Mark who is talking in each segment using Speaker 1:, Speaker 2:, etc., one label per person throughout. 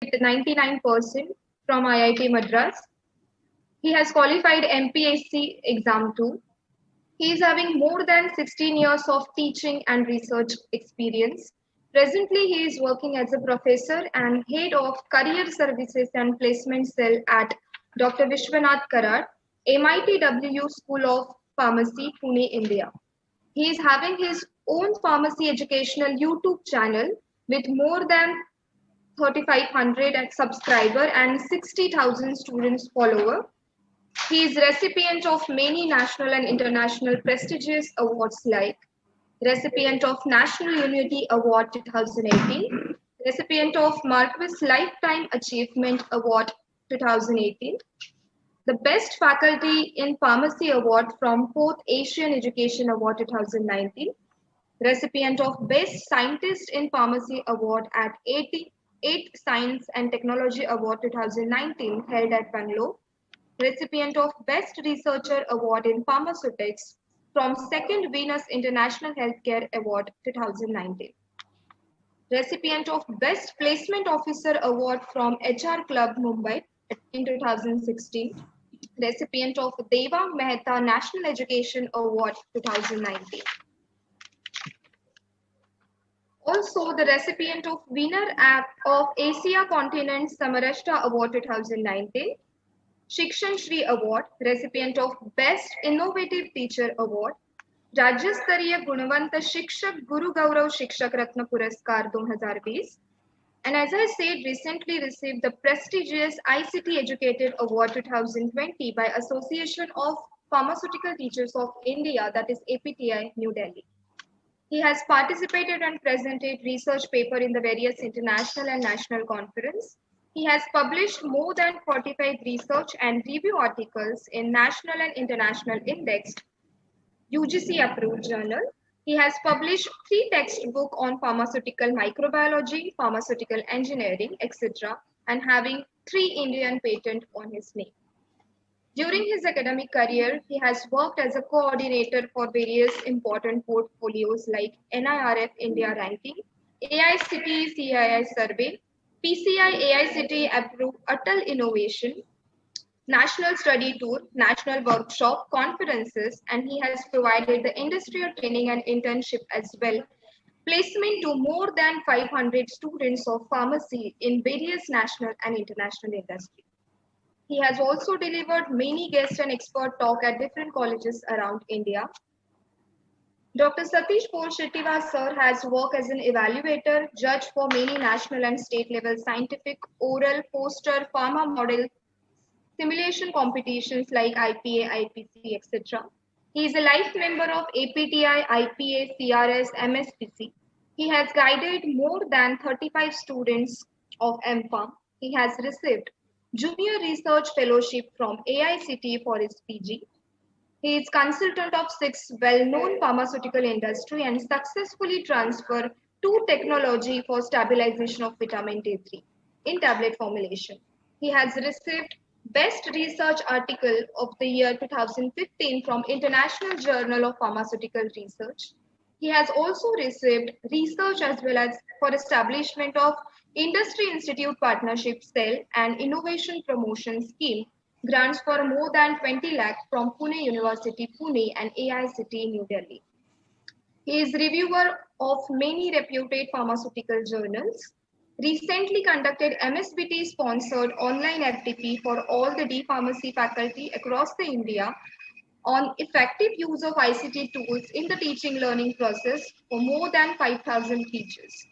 Speaker 1: with 99% from IIT Madras. He has qualified MPSC exam too. He is having more than 16 years of teaching and research experience. Presently, he is working as a professor and head of Career Services and Placement Cell at Dr. Vishwanath Karad, MITW School of Pharmacy, Pune, India. He is having his own pharmacy educational YouTube channel with more than 3,500 subscriber and 60,000 students follower. He is recipient of many national and international prestigious awards like recipient of National Unity Award 2018, recipient of Marquis Lifetime Achievement Award 2018, the Best Faculty in Pharmacy Award from 4th Asian Education Award 2019, recipient of Best Scientist in Pharmacy Award at 8th Science and Technology Award 2019 held at Bangalore, recipient of Best Researcher Award in Pharmaceutics from 2nd Venus International Healthcare Award 2019. Recipient of Best Placement Officer Award from HR Club Mumbai in 2016. Recipient of Devang Mehta National Education Award 2019. Also the recipient of Winner of Asia Continent Samarashtra Award 2019. Shikshan Shri Award, recipient of Best Innovative Teacher Award, Rajya Stariya Gunavanta Shikshak Guru Gaurav Shikshak Ratna Puraskar 2020, and as I said, recently received the prestigious ICT Educated Award 2020 by Association of Pharmaceutical Teachers of India, that is APTI, New Delhi. He has participated and presented research paper in the various international and national conferences. He has published more than 45 research and review articles in national and international indexed UGC approved journal. He has published 3 textbooks on pharmaceutical microbiology, pharmaceutical engineering, etc. and having 3 Indian patents on his name. During his academic career, he has worked as a coordinator for various important portfolios like NIRF India Ranking, AICTE CII Survey, PCI AICTE approved Atal Innovation, National Study Tour, National Workshop, conferences, and he has provided the industrial training and internship as well, placement to more than 500 students of pharmacy in various national and international industries. He has also delivered many guest and expert talk at different colleges around India. Dr. Satish Shettiwar sir has worked as an evaluator, judge for many national and state level scientific, oral, poster, pharma model, simulation competitions like IPA, IPC, etc. He is a life member of APTI, IPA, CRS, MSPC. He has guided more than 35 students of MPharm. He has received Junior Research Fellowship from AICTE for his PG. He is consultant of 6 well-known pharmaceutical industry and successfully transferred 2 technology for stabilization of vitamin D3 in tablet formulation. He has received Best Research Article of the year 2015 from International Journal of Pharmaceutical Research. He has also received research as well as for establishment of Industry Institute Partnership Cell and Innovation Promotion Scheme grants for more than 20 lakh from Pune University, Pune and AICTE New Delhi. He is reviewer of many reputed pharmaceutical journals. Recently conducted MSBT sponsored online FDP for all the D Pharmacy faculty across the India on effective use of ICT tools in the teaching learning process for more than 5,000 teachers.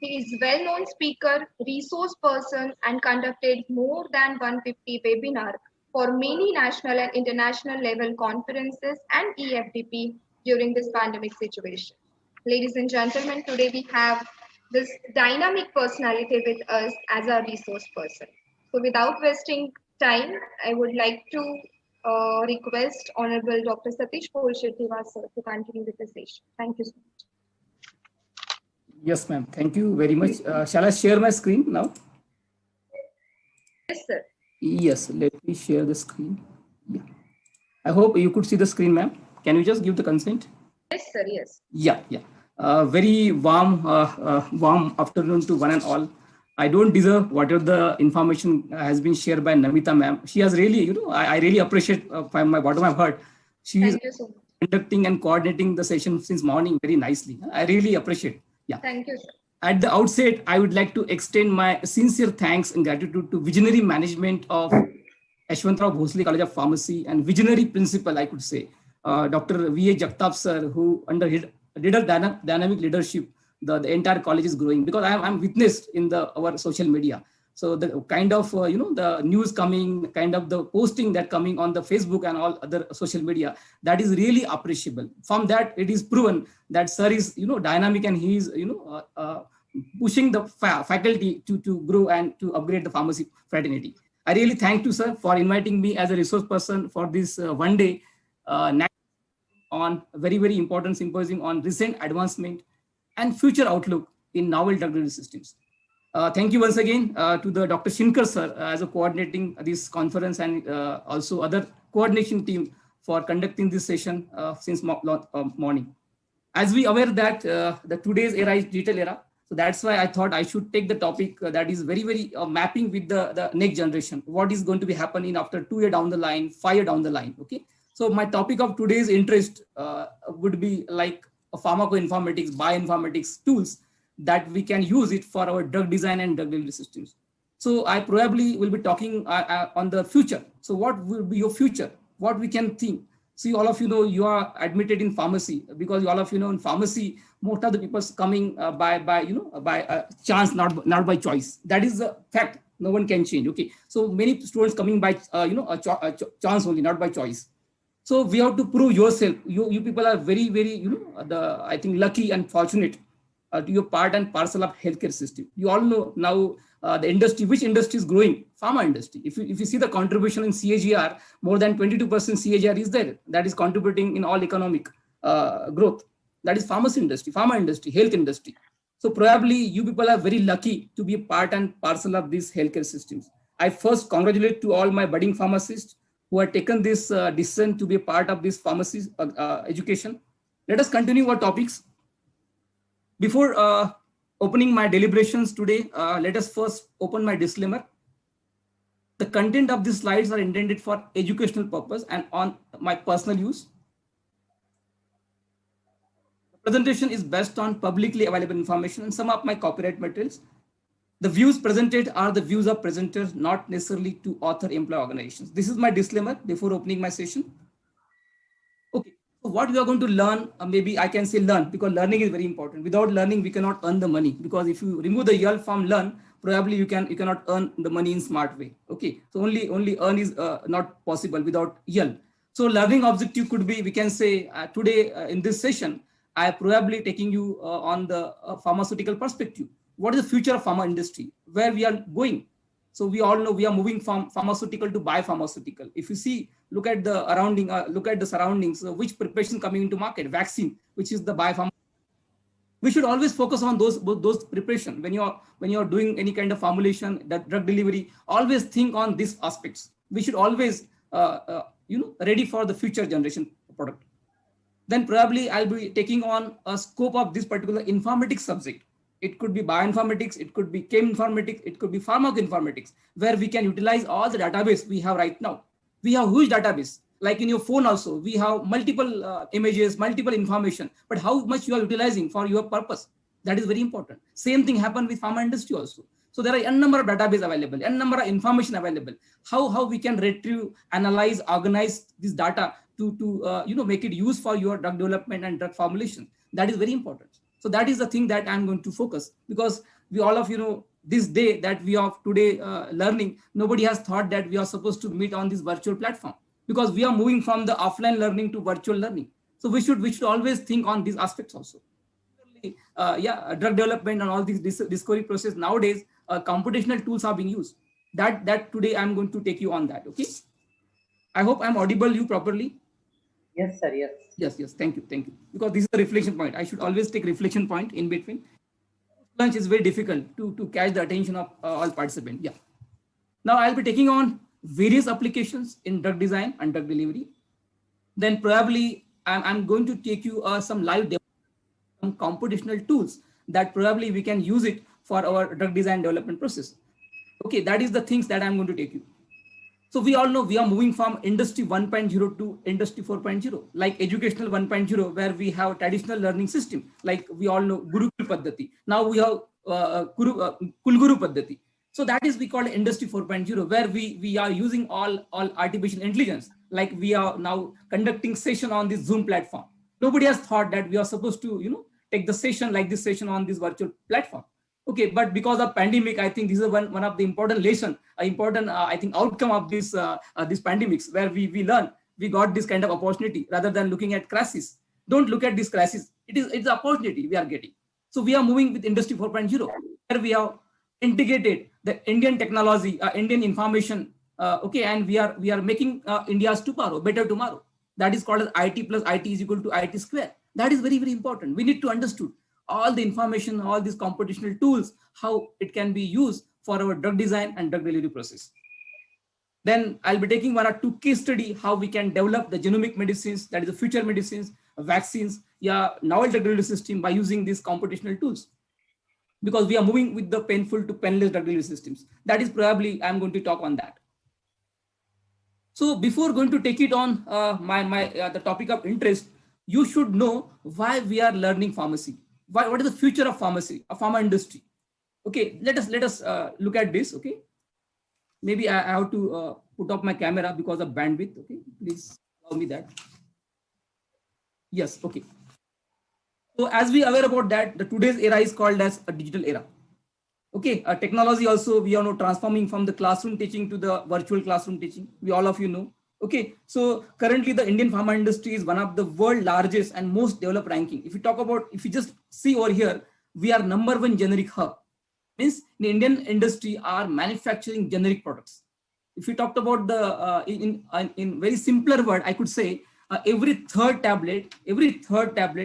Speaker 1: He is well-known speaker, resource person and conducted more than 150 webinars for many national and international level conferences and EFDP during this pandemic situation. Ladies and gentlemen, today we have this dynamic personality with us as a resource person. So without wasting time, I would like to request Honorable Dr. Satish Shettiwar sir to continue with the session. Thank you so much.
Speaker 2: Yes, ma'am. Thank you very much. Shall I share my screen now?
Speaker 1: Yes, sir.
Speaker 2: Yes, let me share the screen. Yeah. I hope you could see the screen, ma'am. Can you just give the consent?
Speaker 1: Yes, sir. Yes.
Speaker 2: Yeah. Very warm afternoon to one and all. I don't deserve whatever the information has been shared by Namita ma'am. She has really, I really appreciate from my bottom of my heart. She is
Speaker 1: Thank you so much.
Speaker 2: conducting and coordinating the session since morning very nicely. I really appreciate. Yeah.
Speaker 1: Thank you, sir.
Speaker 2: At the outset, I would like to extend my sincere thanks and gratitude to visionary management of Yashwantrao Bhosle College of Pharmacy and visionary principal, I could say, Dr. V.A. Jagtap sir, who under his dynamic leadership, the entire college is growing, because I'm witnessed in our social media. So the kind of, the news coming, kind of the posting that coming on the Facebook and all other social media, that is really appreciable. From that, it is proven that sir is, dynamic, and he is, pushing the faculty to grow and to upgrade the pharmacy fraternity. I really thank you, sir, for inviting me as a resource person for this one day on very, very important symposium on recent advancement and future outlook in novel drug delivery systems. Thank you once again to the Dr. Shinkar sir as a coordinating this conference, and also other coordination team for conducting this session since morning. As we aware that the today's era is digital era, so that's why I thought I should take the topic that is very, very mapping with the next generation. What is going to be happening after 2 years down the line, 5 years down the line, okay? So my topic of today's interest would be like pharmacoinformatics, bioinformatics tools that we can use it for our drug design and drug delivery systems. So I probably will be talking on the future. So what will be your future? What we can think? See, all of you know, you are admitted in pharmacy, because all of you know in pharmacy, most of the people coming by chance, not by choice. That is the fact. No one can change. Okay, so many students coming by chance only, not by choice. So we have to prove yourself. You people are very, very I think lucky and fortunate to your part and parcel of healthcare system. You all know now the industry, which industry is growing? Pharma industry. If you see the contribution in CAGR, more than 22% CAGR is there. That is contributing in all economic growth. That is pharmacy industry, pharma industry, health industry. So probably you people are very lucky to be a part and parcel of these healthcare systems. I first congratulate to all my budding pharmacists who have taken this decision to be a part of this pharmacy education. Let us continue our topics. Before opening my deliberations today, let us first open my disclaimer. The content of these slides are intended for educational purpose and on my personal use. The presentation is based on publicly available information and some of my copyright materials. The views presented are the views of presenters, not necessarily to author employee organizations. This is my disclaimer before opening my session. Okay, so what we are going to learn, maybe I can say learn, because learning is very important. Without learning, we cannot earn the money, because if you remove the YL from learn, probably you cannot earn the money in smart way. Okay, so only earn is not possible without YL. So learning objective could be, we can say today in this session, I am probably taking you on the pharmaceutical perspective. What is the future of pharma industry? Where we are going? So we all know we are moving from pharmaceutical to biopharmaceutical. If you see, look at the surroundings, which preparation coming into market, vaccine, which is the biopharma. We should always focus on those preparation. When you are doing any kind of formulation, that drug delivery, always think on these aspects. We should always ready for the future generation product. Then probably I'll be taking on a scope of this particular informatics subject. It could be bioinformatics, it could be cheminformatics, it could be pharmacoinformatics, where we can utilize all the database we have right now. We have huge database, like in your phone also, we have multiple images, multiple information, but how much you are utilizing for your purpose, that is very important. Same thing happened with pharma industry also. So there are n number of database available, n number of information available. How we can retrieve, analyze, organize this data to make it use for your drug development and drug formulation. That is very important. So that is the thing that I'm going to focus, because we all of this day that we are today learning, nobody has thought that we are supposed to meet on this virtual platform, because we are moving from the offline learning to virtual learning. So we should always think on these aspects also. Drug development and all these discovery process nowadays, computational tools are being used. That today I'm going to take you on that. Okay. I hope I'm audible you properly.
Speaker 3: Yes, sir. Yes.
Speaker 2: Yes. Thank you. Because this is a reflection point. I should always take reflection point in between. Lunch is very difficult to catch the attention of all participants. Yeah. Now I'll be taking on various applications in drug design and drug delivery. Then probably I'm going to take you some live demo, some computational tools that probably we can use it for our drug design development process. Okay, that is the things that I'm going to take you. So we all know we are moving from industry 1.0 to industry 4.0, like educational 1.0, where we have traditional learning system, like we all know Gurukul Paddhati. Now we have Kulguru Paddhati. So that is we call industry 4.0, where we are using all artificial intelligence. Like we are now conducting session on this Zoom platform. Nobody has thought that we are supposed to, take the session like this session on this virtual platform. Okay, but because of pandemic, I think this is one of the important lesson, important I think outcome of this this pandemics, where we learn we got this kind of opportunity rather than looking at crisis. Don't look at this crisis. It's opportunity we are getting. So we are moving with industry 4.0, where we have integrated the Indian technology, Indian information. Okay, and we are making India's tomorrow better tomorrow. That is called as IT plus IT is equal to IT square. That is very, very important. We need to understand all the information, all these computational tools, how it can be used for our drug design and drug delivery process. Then I'll be taking one or two case study how we can develop the genomic medicines, that is the future medicines, vaccines, novel drug delivery system by using these computational tools. Because we are moving with the painful to painless drug delivery systems. That is probably I'm going to talk on that. So before going to take it on the topic of interest, you should know why we are learning pharmacy. What is the future of pharmacy, a pharma industry? Okay, let us look at this. Okay, maybe I have to put up my camera because of bandwidth. Okay, please allow me that. Yes, okay. So as we are aware about that, the today's era is called as a digital era. Okay, technology also we are now transforming from the classroom teaching to the virtual classroom teaching. We all of you know. Okay, so currently the Indian pharma industry is one of the world largest and most developed ranking. If you just see over here, we are #1 generic hub. Means the Indian industry are manufacturing generic products. If we talked about the in very simpler word, I could say every third tablet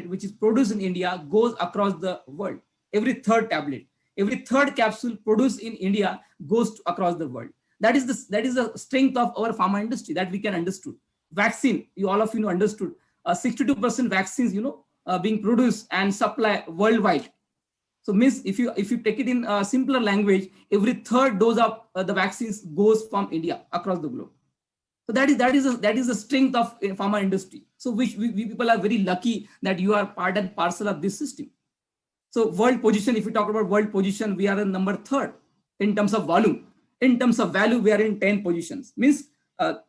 Speaker 2: which is produced in India goes across the world. Every third tablet, every third capsule produced in India goes across the world. That is the strength of our pharma industry that we can understood. Vaccine, all of you know understood. 62% vaccines, being produced and supply worldwide. So means if you take it in a simpler language, every third dose of the vaccines goes from India across the globe. So that is the strength of pharma industry. So which we people are very lucky that you are part and parcel of this system. So world position, if you talk about world position, we are in #3 in terms of volume. In terms of value, we are in 10 positions. Means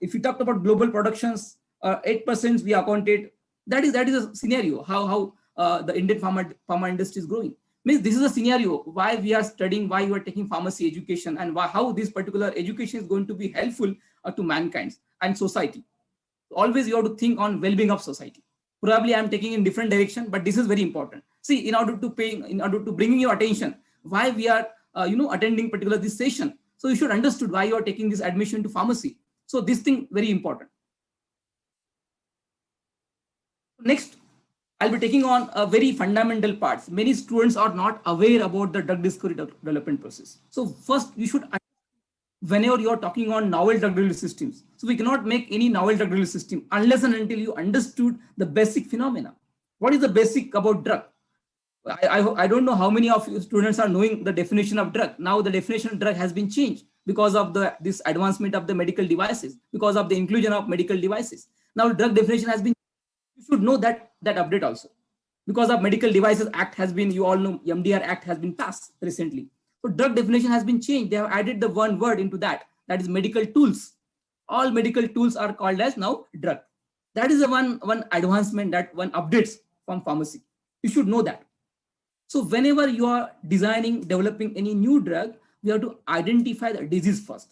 Speaker 2: if you talked about global productions, 8% we accounted. That is a scenario how the Indian pharma industry is growing. Means this is a scenario why we are studying, why you are taking pharmacy education, and how this particular education is going to be helpful to mankind and society. Always you have to think on well-being of society. Probably I'm taking in different direction, but this is very important. See, in order to bring your attention why we are attending particular this session. So you should understood why you are taking this admission to pharmacy. So this thing very important. Next, I'll be taking on a very fundamental parts. Many students are not aware about the drug discovery development process. So first you should, whenever you are talking on novel drug delivery systems, so we cannot make any novel drug delivery system unless and until you understood the basic phenomena. What is the basic about drug? I don't know how many of you students are knowing the definition of drug. Now the definition of drug has been changed because of this advancement of the medical devices, because of the inclusion of medical devices. Now drug definition has been, you should know that update also. Because of Medical Devices Act has been, you all know MDR Act has been passed recently. So drug definition has been changed. They have added the one word into that is medical tools. All medical tools are called as now drug. That is the one advancement, that one updates from pharmacy. You should know that. So whenever you are developing any new drug, you have to identify the disease first.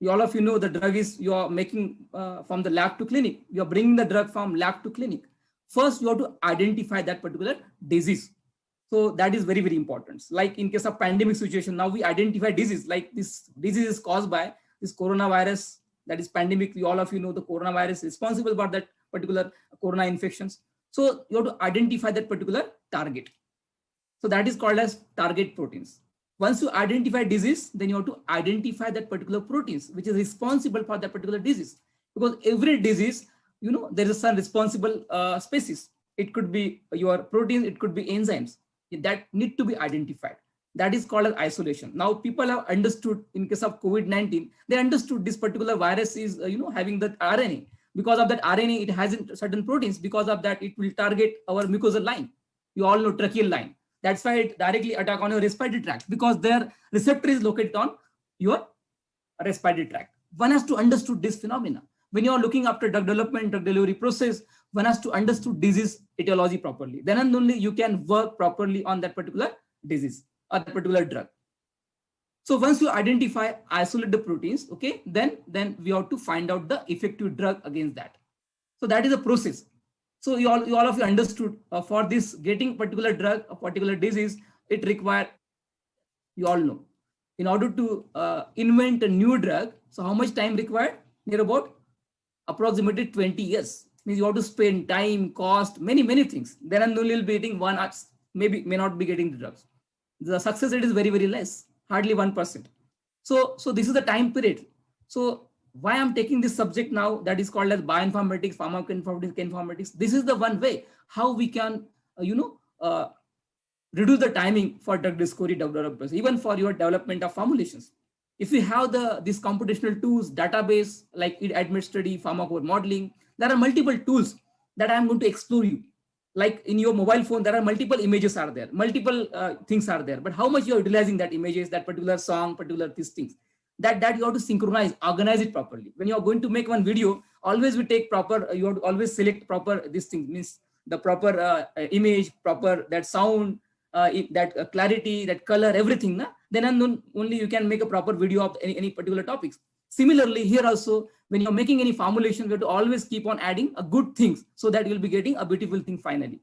Speaker 2: All of you know the drug is you are making from the lab to clinic. You are bringing the drug from lab to clinic. First, you have to identify that particular disease. So that is very, very important. Like in case of pandemic situation, now we identify disease, like this disease is caused by this coronavirus, that is pandemic. All of you know the coronavirus is responsible for that particular corona infections. So you have to identify that particular target. So that is called as target proteins. Once you identify disease, then you have to identify that particular proteins, which is responsible for that particular disease. Because every disease, there is some responsible species. It could be your protein, it could be enzymes that need to be identified. That is called as isolation. Now people have understood in case of COVID-19, they understood this particular virus is, having that RNA. Because of that RNA, it has certain proteins. Because of that, it will target our mucosal line. You all know tracheal line. That's why it directly attack on your respiratory tract, because their receptor is located on your respiratory tract. One has to understood this phenomena. When you are looking after drug development, drug delivery process, one has to understood disease etiology properly. Then and only you can work properly on that particular disease or that particular drug. So once you identify, isolate the proteins, okay, then we have to find out the effective drug against that. So that is a process. So you all of you understood for this getting particular drug, a particular disease, it require, you all know, in order to invent a new drug. So how much time required? Near about approximately 20 years. Means you have to spend time, cost, many things. Then and only will be getting one, maybe may not be getting the drugs. The success rate is very, very less, hardly 1%. So this is the time period. So why I'm taking this subject now, that is called as bioinformatics, pharmacoinformatics, informatics. This is the one way how we can, reduce the timing for drug discovery developers, even for your development of formulations. If we have these computational tools, database like ADMET study, pharmacophore modeling, there are multiple tools that I'm going to explore you. Like in your mobile phone, there are multiple images are there, multiple things are there. But how much you are utilizing that images, that particular song, particular these things, that you have to synchronize, organize it properly. When you are going to make one video, always we take proper, you have to always select proper this thing, means the proper image, proper that sound, that clarity, that color, everything. Na? Then and only you can make a proper video of any particular topics. Similarly, here also, when you're making any formulation, we have to always keep on adding a good things so that you'll be getting a beautiful thing finally.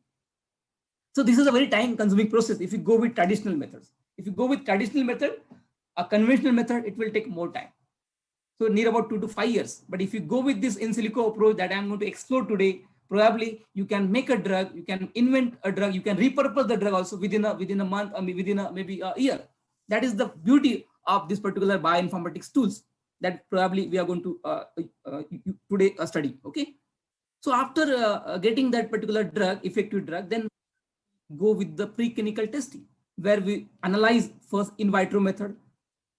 Speaker 2: So this is a very time consuming process if you go with traditional methods. If you go with traditional method, a conventional method, it will take more time. So near about 2 to 5 years. But if you go with this in silico approach that I'm going to explore today, probably you can make a drug, you can invent a drug, you can repurpose the drug also within a month, or within maybe a year. That is the beauty of this particular bioinformatics tools that probably we are going to today study. Okay. So after getting that particular drug, effective drug, then go with the preclinical testing, where we analyze first in vitro method.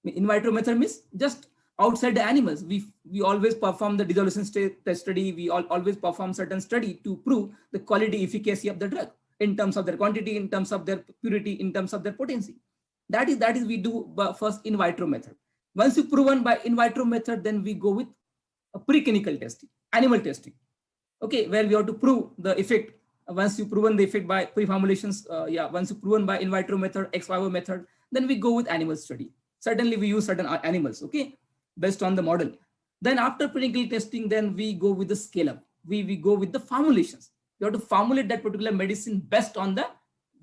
Speaker 2: In vitro method means just outside the animals. We always perform the dissolution test study. We always perform certain study to prove the quality, efficacy of the drug in terms of their quantity, in terms of their purity, in terms of their potency. That is we do first in vitro method. Once you proven by in vitro method, then we go with a preclinical testing, animal testing. Okay, where we have to prove the effect. Once you proven the effect by pre-formulations, once you proven by in vitro method, ex vivo method, then we go with animal study. Certainly we use certain animals, okay, based on the model. Then after preclinical testing, then we go with the scale up. We go with the formulations. You have to formulate that particular medicine based on the,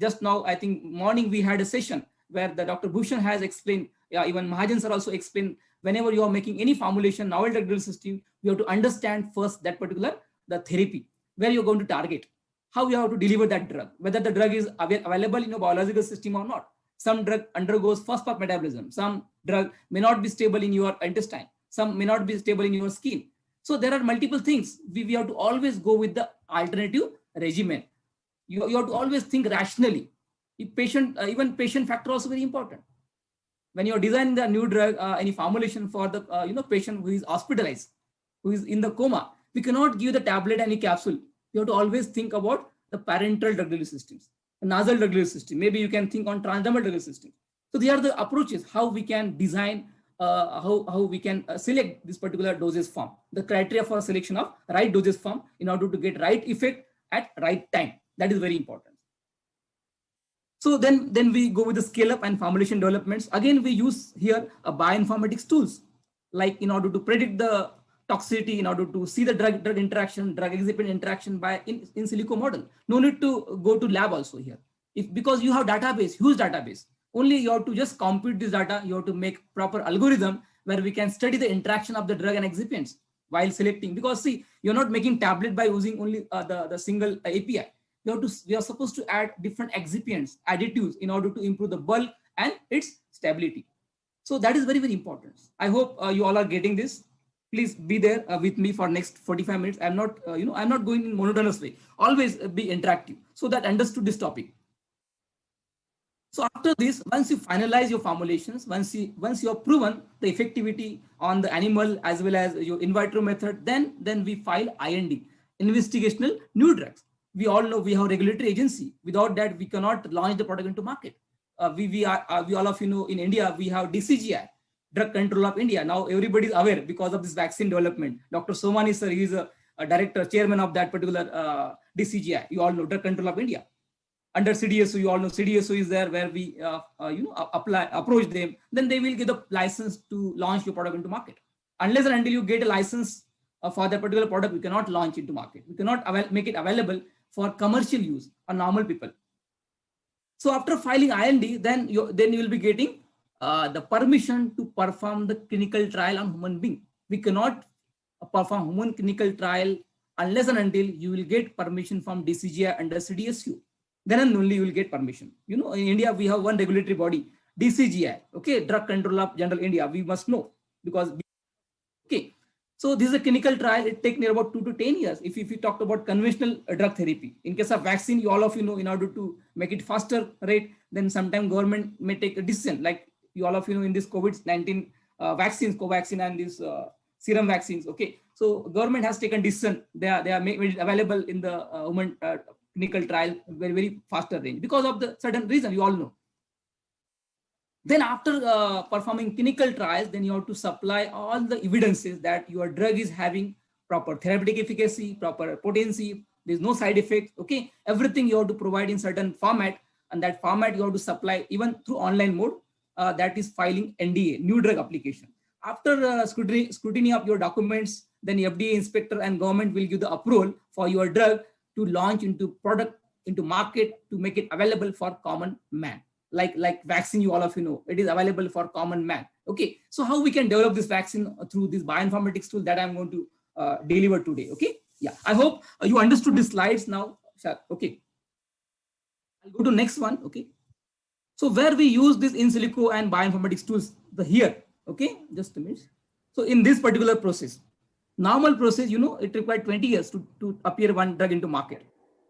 Speaker 2: just now, I think morning we had a session where the Dr. Bhushan has explained, even Mahajan sir also explained, whenever you are making any formulation, novel drug delivery system, you have to understand first that particular, the therapy, where you're going to target, how you have to deliver that drug, whether the drug is available in your biological system or not. Some drug undergoes first pass metabolism. Some drug may not be stable in your intestine. Some may not be stable in your skin. So there are multiple things. We have to always go with the alternative regimen. You have to always think rationally. If patient, even patient factor also very important. When you are designing the new drug, any formulation for the patient who is hospitalized, who is in the coma, we cannot give the tablet any capsule. You have to always think about the parenteral drug delivery systems, a nasal drug delivery system. Maybe you can think on transdermal drug delivery system. So these are the approaches how we can design, how we can select this particular dosage form, the criteria for selection of right dosage form in order to get right effect at right time. That is very important. So then we go with the scale up and formulation developments. Again, we use here a bioinformatics tools, like in order to predict the toxicity, in order to see the drug interaction, drug excipient interaction by in silico model. No need to go to lab also here. Because you have database, huge database. Only you have to just compute this data. You have to make proper algorithm where we can study the interaction of the drug and excipients while selecting. Because see, you're not making tablet by using only the single API. We are supposed to add different excipients, additives in order to improve the bulk and its stability. So that is very, very important. I hope you all are getting this. Please be there with me for next 45 minutes. I'm not, I'm not going in monotonous way. Always be interactive so that understood this topic. So after this, once you finalize your formulations, once you have proven the effectivity on the animal as well as your in vitro method, then we file IND, investigational new drugs. We all know we have regulatory agency. Without that, we cannot launch the product into market. We all of you know in India we have DCGI, Drug Control of India. Now everybody is aware because of this vaccine development. Dr. Somani sir, he is a director, chairman of that particular DCGI. You all know Drug Control of India. Under CDSO, you all know CDSO is there where we approach them, then they will give the license to launch your product into market. Unless and until you get a license for that particular product, we cannot launch into market. We cannot make it available for commercial use on normal people. So after filing IND, then you will be getting the permission to perform the clinical trial on human being. We cannot perform human clinical trial unless and until you will get permission from DCGI under CDSU. Then and only you will get permission. You know, in India, we have one regulatory body, DCGI, okay, Drug Control of General India. We must know because, okay. So this is a clinical trial. It takes near about 2 to 10 years. If you talk about conventional drug therapy, in case of vaccine, you all of you know, in order to make it faster rate, then sometime government may take a decision. Like you all of you know, in this COVID-19 vaccines, Covaxin and these serum vaccines. Okay, so government has taken decision. They are made it available in the human clinical trial very faster range because of the certain reason you all know. Then after performing clinical trials, then you have to supply all the evidences that your drug is having proper therapeutic efficacy, proper potency, there's no side effects. Okay, everything you have to provide in certain format, and that format you have to supply even through online mode. That is filing NDA, new drug application. After scrutiny of your documents, then FDA inspector and government will give the approval for your drug to launch into product, into market, to make it available for common man. Like vaccine, you all of you know, it is available for common man. Okay, so how we can develop this vaccine through this bioinformatics tool that I'm going to deliver today. Okay, yeah, I hope you understood the slides now. Okay, I'll go to next one. Okay, so where we use this in silico and bioinformatics tools, here. Okay, just a minute. So in this particular process, normal process, you know, it required 20 years to appear one drug into market.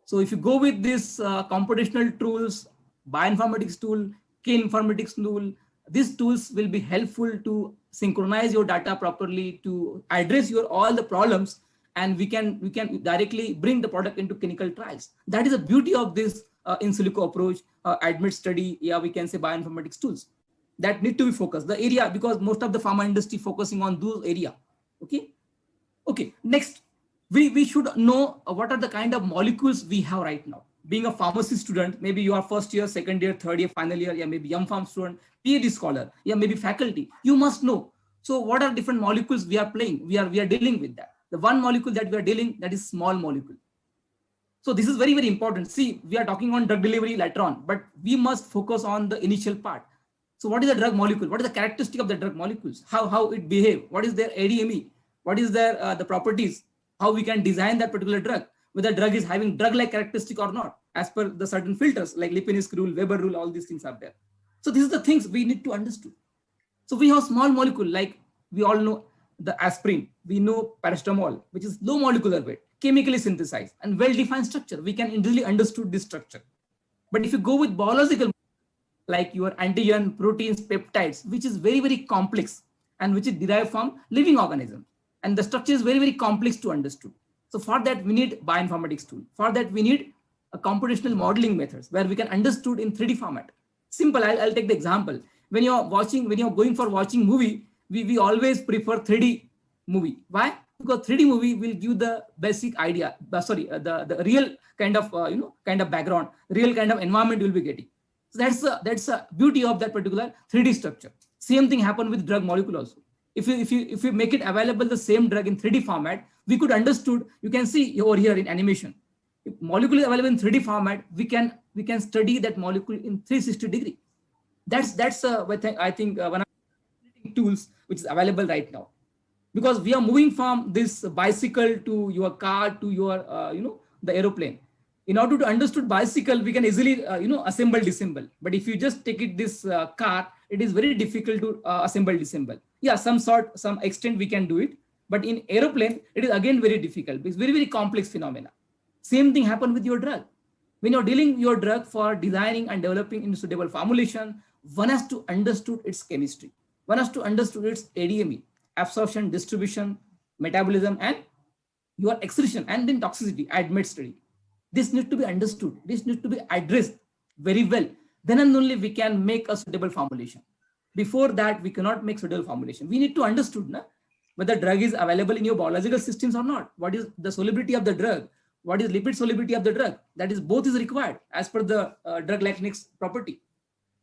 Speaker 2: So if you go with this computational tools, bioinformatics tool, K-informatics tool, these tools will be helpful to synchronize your data properly, to address your all the problems, and we can directly bring the product into clinical trials. That is the beauty of this in silico approach, admit study, yeah, we can say bioinformatics tools that need to be focused. The area, because most of the pharma industry focusing on those area. Okay. Okay, next, we should know what are the kind of molecules we have right now. Being a pharmacy student, maybe you are first year, second year, third year, final year, yeah, maybe M.Pharm student, PhD scholar, yeah, maybe faculty, you must know. So what are different molecules we are playing? We are dealing with that. The one molecule that we are dealing, that is small molecule. So this is very important. See, we are talking on drug delivery later on, but we must focus on the initial part. So what is the drug molecule? What is the characteristic of the drug molecules? How it behave? What is their ADME? What is their the properties? How we can design that particular drug? Whether drug is having drug-like characteristic or not, as per the certain filters like Lipinski rule, Weber rule, all these things are there. So these are the things we need to understand. So we have small molecule, like we all know the aspirin, we know paracetamol, which is low molecular weight, chemically synthesized and well-defined structure. We can easily understood this structure. But if you go with biological, like your antigen, proteins, peptides, which is very complex and which is derived from living organism, and the structure is very complex to understand. So for that, we need bioinformatics tool. For that, we need a computational modeling methods where we can understood in 3D format. Simple, I'll take the example. When you're going for watching movie, we always prefer 3D movie. Why? Because 3D movie will give the basic idea, the real kind of background, real kind of environment you'll be getting. So that's the beauty of that particular 3D structure. Same thing happened with drug molecule also. If you make it available, the same drug in 3D format, we could understood, you can see over here in animation. If molecule is available in 3D format, we can study that molecule in 360 degree. That's I think one of the tools which is available right now. Because we are moving from this bicycle to your car to your the aeroplane. In order to understood bicycle, we can easily assemble, disassemble. But if you just take it this car, it is very difficult to assemble, disassemble. Yeah, some extent we can do it. But in aeroplane, it is again very difficult. It's very complex phenomena. Same thing happened with your drug. When you're dealing your drug for designing and developing into suitable formulation, one has to understood its chemistry. One has to understood its ADME, absorption, distribution, metabolism, and your excretion, and then toxicity, ADMET study. This needs to be understood. This needs to be addressed very well. Then and only we can make a suitable formulation. Before that, we cannot make suitable formulation. We need to understood whether drug is available in your biological systems or not. What is the solubility of the drug? What is lipid solubility of the drug? That is, both is required as per the drug likeness property.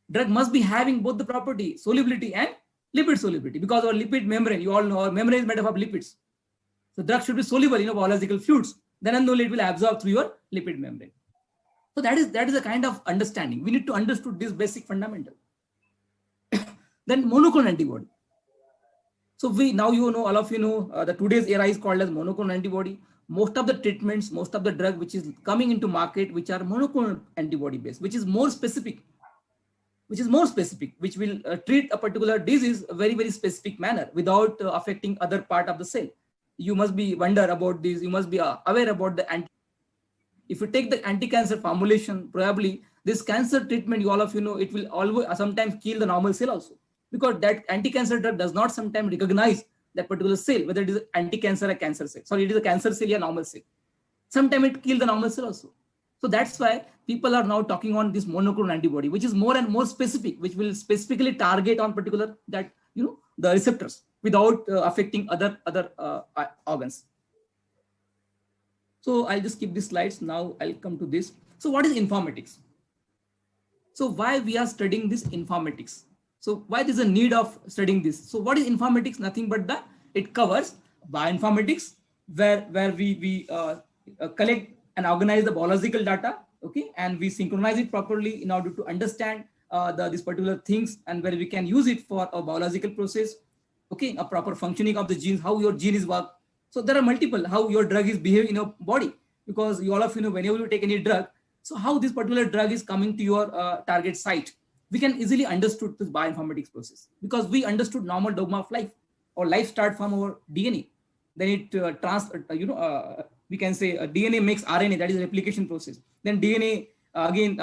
Speaker 2: Drug must be having both the property, solubility and lipid solubility, because our lipid membrane, you all know our membrane is made up of lipids. So drug should be soluble in biological fluids. Then and only it will absorb through your lipid membrane. So that is a kind of understanding. We need to understand this basic fundamental. Then monoclonal antibody. So now all of you know the today's era is called as monoclonal antibody. Most of the treatments, most of the drug which is coming into market, which are monoclonal antibody based, which is more specific, which will treat a particular disease a very, very specific manner without affecting other part of the cell. You must be wonder about this. You must be aware about the if you take the anti-cancer formulation, probably this cancer treatment, you all of you know, it will always sometimes kill the normal cell also, because that anti-cancer drug does not sometimes recognize that particular cell, whether it is anti-cancer or cancer cell. Sorry, it is a cancer cell or normal cell. Sometimes it kills the normal cell also. So that's why people are now talking on this monoclonal antibody, which is more and more specific, which will specifically target on particular that the receptors without affecting other organs. So I'll just keep these slides. Now I'll come to this. So what is informatics? So why we are studying this informatics? So why there's a need of studying this? So what is informatics? Nothing but it covers bioinformatics, where we collect and organize the biological data, okay, and we synchronize it properly in order to understand these particular things, and where we can use it for a biological process, okay, a proper functioning of the genes, how your gene is work. So there are multiple, how your drug is behaving in your body, because you all of you know, whenever you take any drug, so how this particular drug is coming to your target site, we can easily understood this bioinformatics process, because we understood normal dogma of life. Or life start from our DNA, then it we can say DNA makes RNA, that is replication process. Then DNA again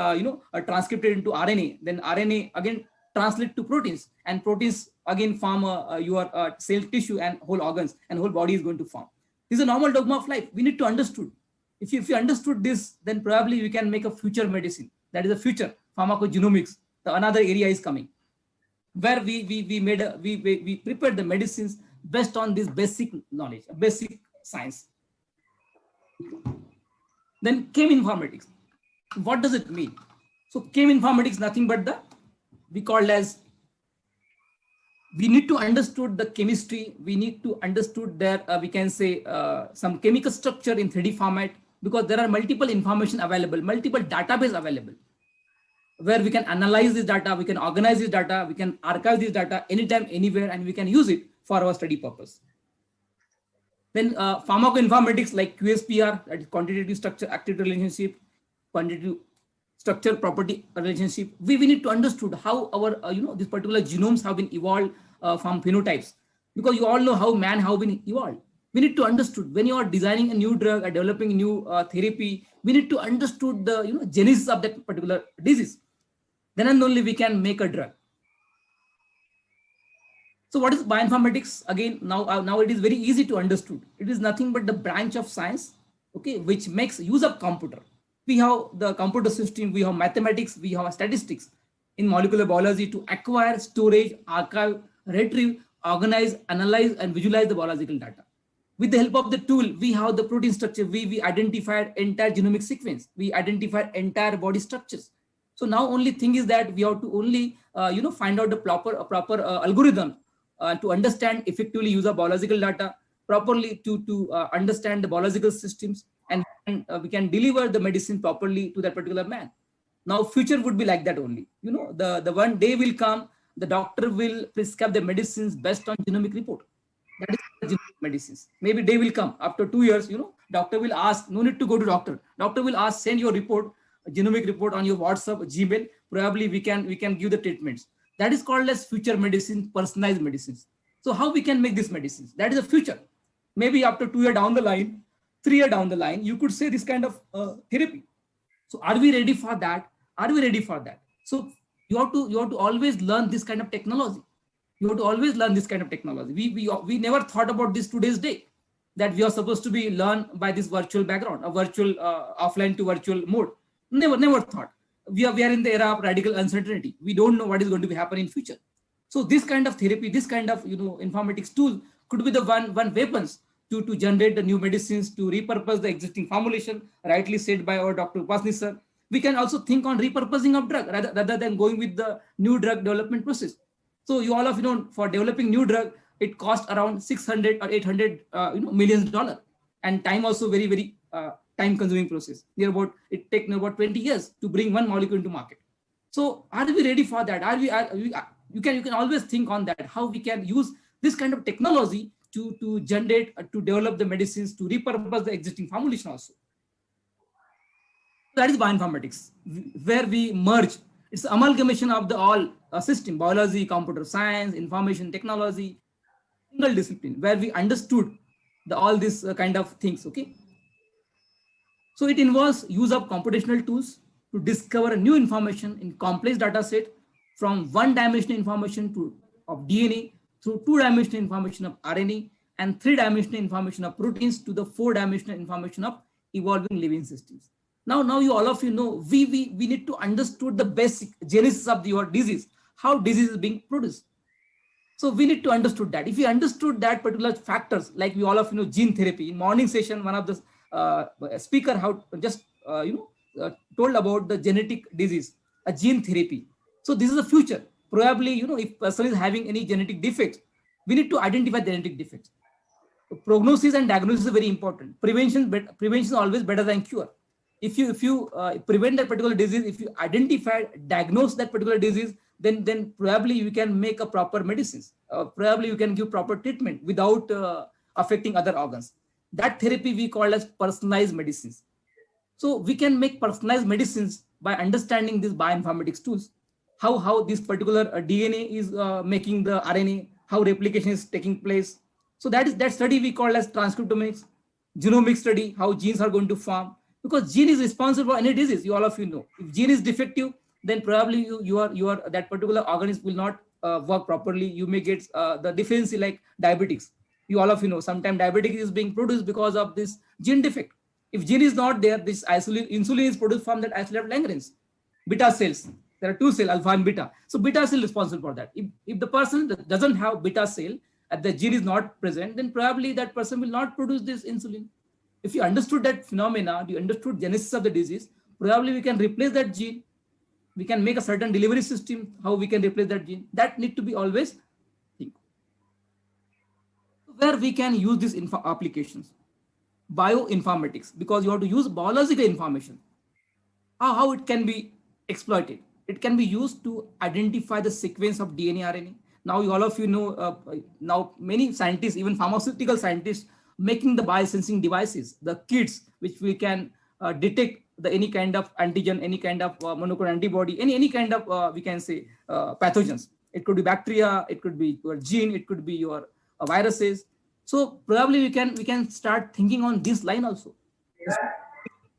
Speaker 2: transcripted into RNA, then RNA again translate to proteins, and proteins again form your cell tissue and whole organs, and whole body is going to form. This is a normal dogma of life. We need to understood. If you understood this, then probably we can make a future medicine. That is a future pharmacogenomics. The another area is coming, where we prepared the medicines based on this basic knowledge, basic science. Then cheminformatics. What does it mean? So cheminformatics, nothing but we call as, we need to understood the chemistry. We need to understood that we can say some chemical structure in 3D format, because there are multiple information available, multiple database available, where we can analyze this data, we can organize this data, we can archive this data anytime, anywhere, and we can use it for our study purpose. Then pharmacoinformatics like QSPR, that is quantitative structure activity relationship, quantitative structure property relationship. We need to understood how our these particular genomes have been evolved from phenotypes, because you all know how man have been evolved. We need to understood when you are designing a new drug or developing a new therapy, we need to understood the genesis of that particular disease. Then and only we can make a drug. So what is bioinformatics? Again, now it is very easy to understood. It is nothing but the branch of science, okay, which makes use of computer. We have the computer system, we have mathematics, we have statistics in molecular biology to acquire, storage, archive, retrieve, organize, analyze, and visualize the biological data. With the help of the tool, we have the protein structure. We identified entire genomic sequence. We identified entire body structures. So now only thing is that we have to only find out the proper algorithm to understand effectively use of biological data properly, to understand the biological systems, and we can deliver the medicine properly to that particular man. Now future would be like that only. The one day will come, the doctor will prescribe the medicines based on genomic report. That is the genomic medicines. Maybe day will come after 2 years, doctor will ask, no need to go to doctor. Doctor will ask, send your report, genomic report on your WhatsApp, Gmail. Probably we can give the treatments. That is called as future medicine, personalized medicines. So how we can make these medicines? That is the future. Maybe after 2 years down the line, 3 years down the line, you could say this kind of therapy. So are we ready for that? Are we ready for that? So you have to always learn this kind of technology. You have to always learn this kind of technology. We never thought about this today's day, that we are supposed to be learned by this virtual background, a virtual offline to virtual mode. Never thought. We are in the era of radical uncertainty. We don't know what is going to be happening in future. So this kind of therapy, this kind of informatics tool could be the one weapons to generate the new medicines, to repurpose the existing formulation, rightly said by our Dr. Upasni sir. We can also think on repurposing of drug rather than going with the new drug development process. So you all of for developing new drug, it costs around 600 or 800 millions dollars, and time also very time consuming process. It takes about 20 years to bring one molecule into market. So are we ready for that? You can always think on that, how we can use this kind of technology to generate, to develop the medicines, to repurpose the existing formulation also. That is bioinformatics, where we merge. It's amalgamation of the all system, biology, computer science, information technology, single discipline, where we understood all these kind of things. Okay. So it involves use of computational tools to discover new information in complex data set, from one-dimensional information of DNA through two-dimensional information of RNA and three-dimensional information of proteins to the four-dimensional information of evolving living systems. Now you all of you know we need to understood the basic genesis of your disease, how disease is being produced. So we need to understood that. If we understood that particular factors, like we all of gene therapy in morning session, one of the speaker just told about the genetic disease, a gene therapy. So this is the future. Probably if person is having any genetic defects, we need to identify genetic defects. Prognosis and diagnosis is very important. Prevention is always better than cure. If you prevent that particular disease, if you identify, diagnose that particular disease, then probably you can make a proper medicines. Probably you can give proper treatment without affecting other organs. That therapy we call as personalized medicines. So we can make personalized medicines by understanding these bioinformatics tools, how this particular DNA is making the RNA, how replication is taking place. So that study we call as transcriptomics, genomic study, how genes are going to form. Because gene is responsible for any disease, you all of you know. If gene is defective, then probably your that particular organism will not work properly. You may get the deficiency like diabetics. You all of you know, sometimes diabetic is being produced because of this gene defect. If gene is not there, this insulin is produced from that isolated Langerhans. Beta cells, there are two cells, alpha and beta. So beta cell is responsible for that. If the person doesn't have beta cell, and the gene is not present, then probably that person will not produce this insulin. If you understood that phenomena, you understood genesis of the disease, probably we can replace that gene. We can make a certain delivery system, how we can replace that gene. That need to be always think. Where we can use these applications. Bioinformatics, because you have to use biological information. How it can be exploited. It can be used to identify the sequence of DNA, RNA. Now all of you know, now many scientists, even pharmaceutical scientists, making the biosensing devices, the kits, which we can detect any kind of antigen, any kind of monoclonal antibody, any kind of we can say pathogens. It could be bacteria, it could be your gene, it could be your viruses. So probably we can start thinking on this line also.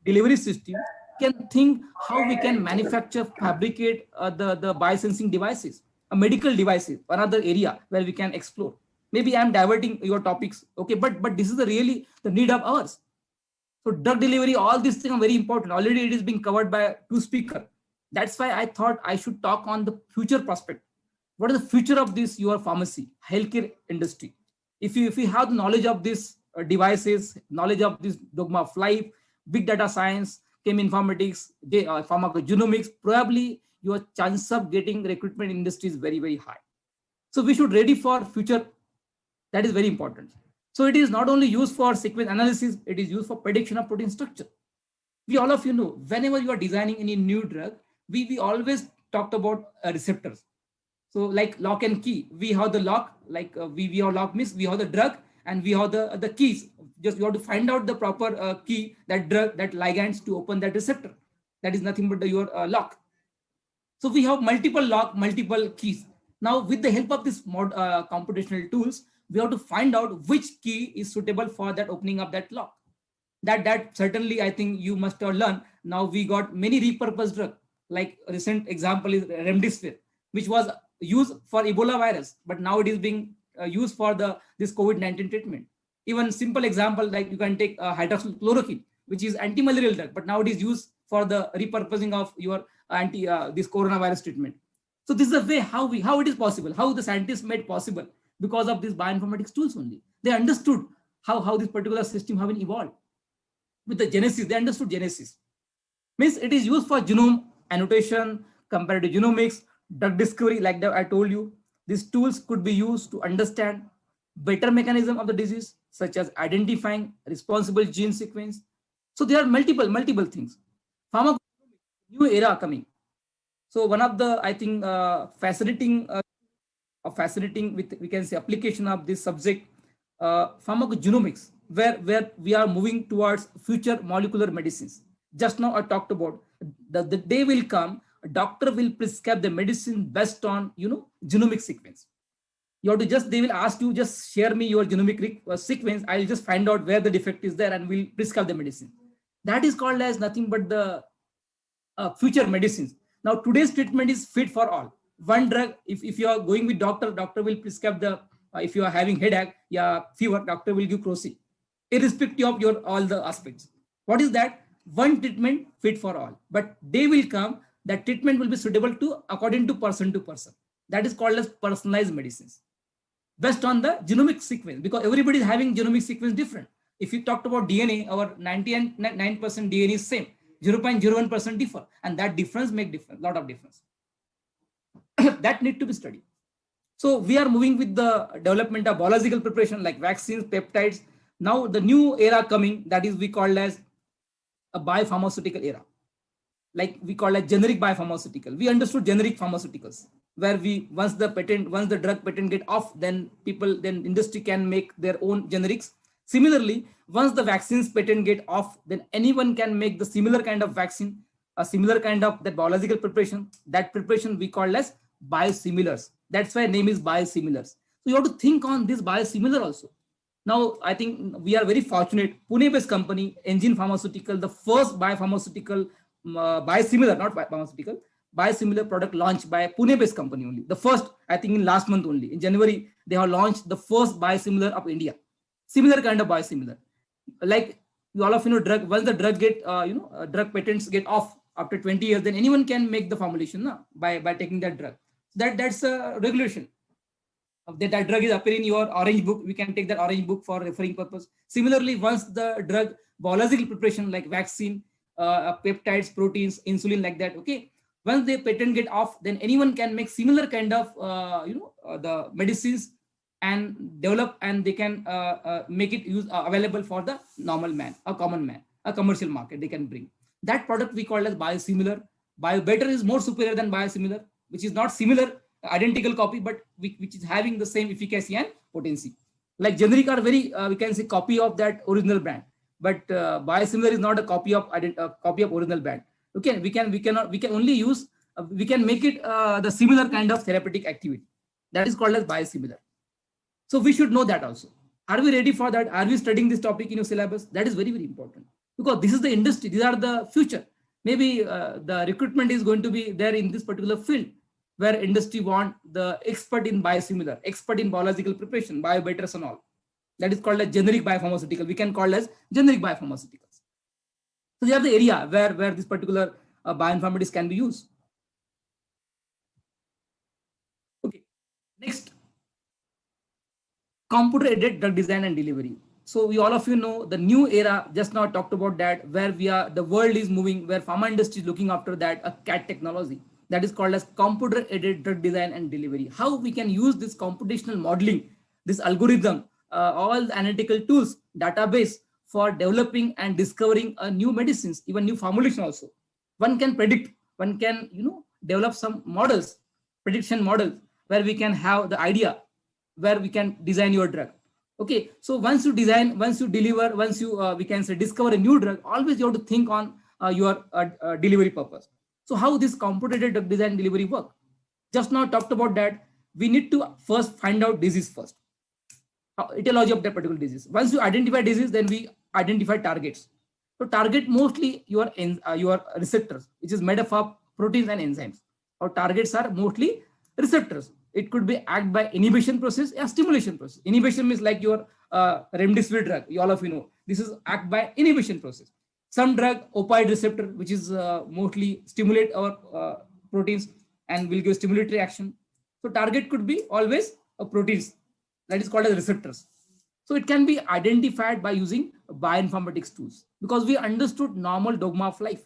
Speaker 2: Delivery system can think how we can manufacture, fabricate the biosensing devices, medical devices, another area where we can explore. Maybe I'm diverting your topics, okay, but this is really the need of ours. So drug delivery, all these things are very important. Already it is being covered by two speakers. That's why I thought I should talk on the future prospect. What is the future of this, your pharmacy, healthcare industry? If you have knowledge of these devices, knowledge of this dogma of life, big data science, cheminformatics, pharmacogenomics, probably your chance of getting recruitment in industry is very, very high. So we should ready for future. That is very important. So it is not only used for sequence analysis, it is used for prediction of protein structure. We all of you know, whenever you are designing any new drug, we always talked about receptors. So like lock and key, we have the lock, like we have lock means we have the drug and we have the keys. Just you have to find out the proper key, that drug, that ligands to open that receptor. That is nothing but your lock. So we have multiple lock, multiple keys. Now with the help of this computational tools, we have to find out which key is suitable for that opening of that lock. That certainly I think you must have learned. Now we got many repurposed drugs. Like a recent example is remdesivir, which was used for Ebola virus, but now it is being used for this COVID-19 treatment. Even simple example, like you can take hydroxychloroquine, which is anti-malarial drug, but now it is used for the repurposing of your this coronavirus treatment. So this is the way how it is possible, how the scientists made possible because of these bioinformatics tools only. They understood how this particular system have been evolved. With the genesis, they understood genesis. Means it is used for genome annotation, comparative genomics, drug discovery, like that I told you. These tools could be used to understand better mechanism of the disease, such as identifying responsible gene sequence. So there are multiple things. Pharmacogenomics, new era coming. So one of the, I think, fascinating with, we can say, application of this subject, pharmacogenomics, where we are moving towards future molecular medicines. Just now I talked about the day will come, a doctor will prescribe the medicine based on, genomic sequence. You have to they will ask you, just share me your genomic sequence. I'll just find out where the defect is there and we'll prescribe the medicine. That is called as nothing but the future medicines. Now today's treatment is fit for all. One drug, if you are going with doctor will prescribe the, if you are having headache, fever, doctor will give Crocin, irrespective of your all the aspects. What is that? One treatment fit for all. But day will come that treatment will be suitable to according to person. That is called as personalized medicines, based on the genomic sequence, because everybody is having genomic sequence different. If you talked about DNA, our 99% DNA is same, 0.01% differ, and that difference make lot of difference. That need to be studied. So we are moving with the development of biological preparation like vaccines, peptides. Now the new era coming, that is we call as a biopharmaceutical era. Like we call it generic biopharmaceutical. We understood generic pharmaceuticals, where once the drug patent get off, then industry can make their own generics. Similarly, once the vaccines patent get off, then anyone can make the similar kind of vaccine, a similar kind of that biological preparation. That preparation we call as biosimilars. That's why name is biosimilars. So you have to think on this biosimilar also. Now, I think we are very fortunate. Pune-based company, Engine Pharmaceutical, the first biopharmaceutical biosimilar, not pharmaceutical, biosimilar product launched by a Pune-based company only. The first, I think in last month only, in January, they have launched the first biosimilar of India. Similar kind of biosimilar. Like all of you know, drug, once the drug get, drug patents get off after 20 years, then anyone can make the formulation by taking that drug. That's a regulation. That drug is appearing in your orange book, we can take that orange book for referring purpose. Similarly, once the drug biological preparation like vaccine, peptides, proteins, insulin, like that, okay, once the patent get off, then anyone can make similar kind of the medicines and develop, and they can make it available for the normal man, a common man, a commercial market they can bring. That product we call as biosimilar. Better is more superior than biosimilar, which is not similar, identical copy, but which is having the same efficacy and potency. Like generic are very, we can say, copy of that original brand, but biosimilar is not a copy of original brand. Okay, we can only use, we can make it the similar kind of therapeutic activity. That is called as biosimilar. So we should know that also. Are we ready for that? Are we studying this topic in your syllabus? That is very, very important, because this is the industry. These are the future. Maybe the recruitment is going to be there in this particular field, where industry want the expert in biosimilar, expert in biological preparation, biobetters and all. That is called a generic biopharmaceutical. We can call as generic biopharmaceuticals. So they are the area where this particular bioinformatics can be used. Okay, next, computer-aided drug design and delivery. So we all of you know the new era, just now talked about that, where the world is moving, where pharma industry is looking after that, a CAD technology. That is called as computer-aided drug design and delivery. How we can use this computational modeling, this algorithm, all the analytical tools, database for developing and discovering new medicines, even new formulation also. One can predict, one can develop some models, prediction models, where we can have the idea, where we can design your drug. Okay, so once you design, once you deliver, once you we can say discover a new drug, always you have to think on your delivery purpose. So how this computer-aided drug design delivery work? Just now talked about that. We need to first find out disease first, etiology of that particular disease. Once you identify disease, then we identify targets. So target mostly your receptors, which is made up of proteins and enzymes. Our targets are mostly receptors. It could be act by inhibition process or stimulation process. Inhibition means like your remdesivir drug. All of you know this is act by inhibition process. Some drug opioid receptor, which is mostly stimulate our proteins and will give stimulatory action. So target could be always a proteins, that is called as receptors. So it can be identified by using bioinformatics tools because we understood normal dogma of life.